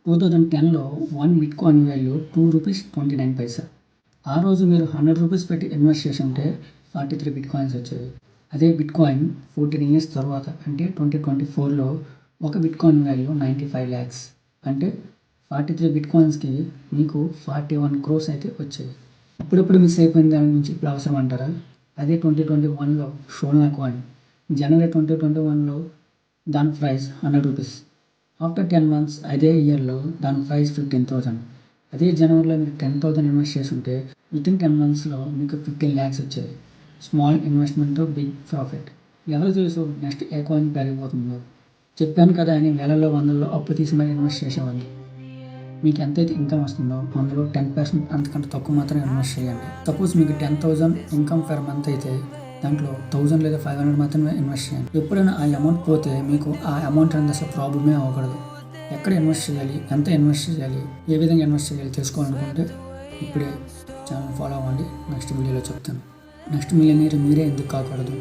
2010లో 1 bitcoin value రూ. 2.29. ఆ రోజు మీరు రూ. 100 పెట్టి ఇన్వెస్ట్ చేసుంటే 43 బిట్‌కాయిన్స్ వచ్చేవి. అదే బిట్‌కాయిన్ 14 ఇయర్స్ తర్వాత అంటే 2024లో ఒక బిట్‌కాయిన్ వాల్యూ 95 lakhs. అంటే 43 బిట్‌కాయిన్స్‌కి మీకు 41 crores అయితే వచ్చేవి. అప్పుడప్పుడు మిస్ అయిపోయిన దాని నుంచి ఇప్పుడు అవసరం అంటారా? అదే 2021లో సోనా కాయిన్. జనవరి 2021లో దాని ప్రైస్ రూ. 100. ఆఫ్టర్ 10 months అదే ఇయర్లో దాని ప్రైస్ 15,000. అదే జనవరిలో మీరు 10,000 ఇన్వెస్ట్ చేసుంటే వితిన్ 10 monthsలో మీకు 15 lakhs వచ్చేవి. స్మాల్ ఇన్వెస్ట్మెంట్తో బిగ్ ప్రాఫిట్. ఎవరు తెలుసు నెక్స్ట్ ఏ కాయిన్ పెరిగిపోతుందో. చెప్పాను కదా అని వేలల్లో వందల్లో అప్పు తీసి మరీ ఇన్వెస్ట్ చేసేవాళ్ళు. మీకు ఎంతైతే ఇన్కమ్ వస్తుందో అందులో 10% అంతకంటే తక్కువ మాత్రమే ఇన్వెస్ట్ చేయండి. సపోజ్ మీకు 10,000 ఇన్కమ్ పర్ మంత్ అయితే దాంట్లో 1000 లేదా 500 మాత్రమే ఇన్వెస్ట్ చేయండి. ఎప్పుడైనా ఆ అమౌంట్ పోతే మీకు ఆ అమౌంట్ అనేది అసలు ప్రాబ్లమే అవ్వకూడదు. ఎక్కడ ఇన్వెస్ట్ చేయాలి, ఎంత ఇన్వెస్ట్ చేయాలి, ఏ విధంగా ఇన్వెస్ట్ చేయాలి తెలుసుకోవాలనుకుంటే ఇప్పుడే ఛానల్ ఫాలో అవ్వండి. నెక్స్ట్ వీడియోలో చెప్తాను. నెక్స్ట్ మిలియనీర్ మీరే ఎందుకు కాకూడదు.